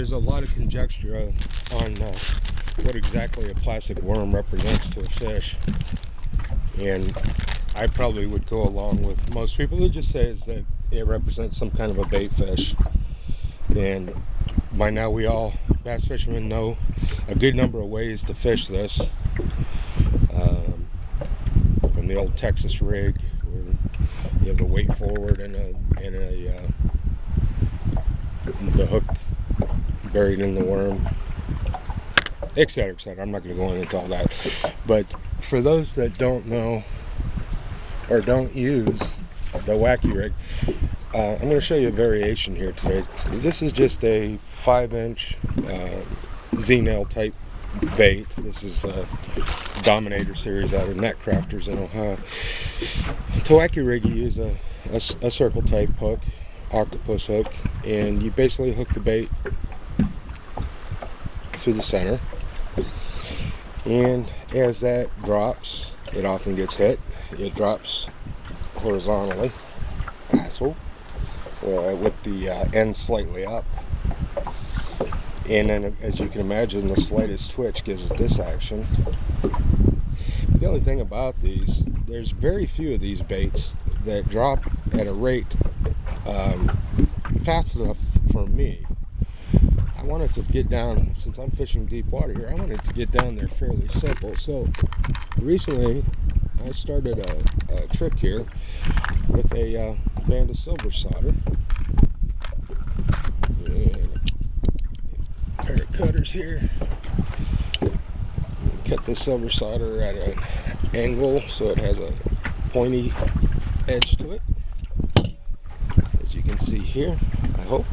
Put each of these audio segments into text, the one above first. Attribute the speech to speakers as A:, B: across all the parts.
A: there's a lot of conjecture on what exactly a plastic worm represents to a fish, and I probably would go along with most people who just say is that it represents some kind of a bait fish. And by now we all bass fishermen know a good number of ways to fish this, from the old Texas rig where you have the weight forward and the hook buried in the worm, etc., etc. I'm not going to go into all that, but for those that don't know or don't use the wacky rig, I'm going to show you a variation here today. This is just a 5-inch Z-nail type bait. This is a Dominator series out of Netcrafters in Ohio. To wacky rig, you use a circle type hook, octopus hook, and you basically hook the bait through the center, and as that drops, it often gets hit. It drops horizontally, with the end slightly up, and then, as you can imagine, the slightest twitch gives it this action. The only thing about these, there's very few of these baits that drop at a rate fast enough for me. I wanted to get down, since I'm fishing deep water here, I wanted to get down there fairly simple. So recently I started a trick here with a band of silver solder and a pair of cutters here. Cut the silver solder at an angle so it has a pointy edge to it, as you can see here, I hope.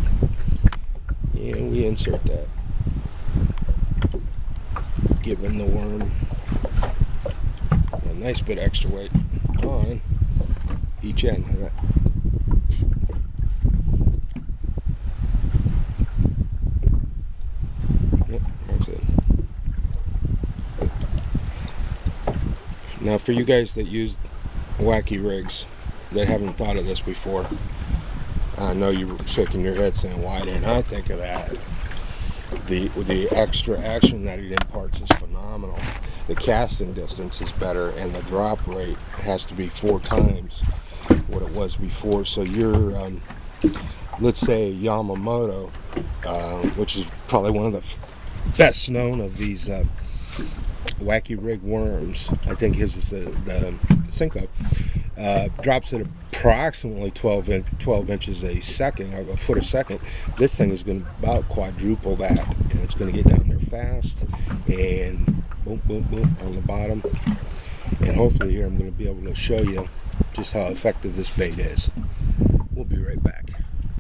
A: And we insert that, giving the worm a nice bit extra weight on each end. Yep, that's it. Now, for you guys that use wacky rigs that haven't thought of this before, I know you're shaking your head saying, why didn't I think of that? The extra action that it imparts is phenomenal. The casting distance is better, and the drop rate has to be 4 times what it was before. So you're, let's say Yamamoto, which is probably one of the best known of these wacky rig worms. I think his is the Cinco. Drops at approximately 12 inches a second, or a foot a second. This thing is going to about quadruple that, and it's going to get down there fast, and boom, boom, boom on the bottom. And hopefully here I'm going to be able to show you just how effective this bait is. We'll be right back.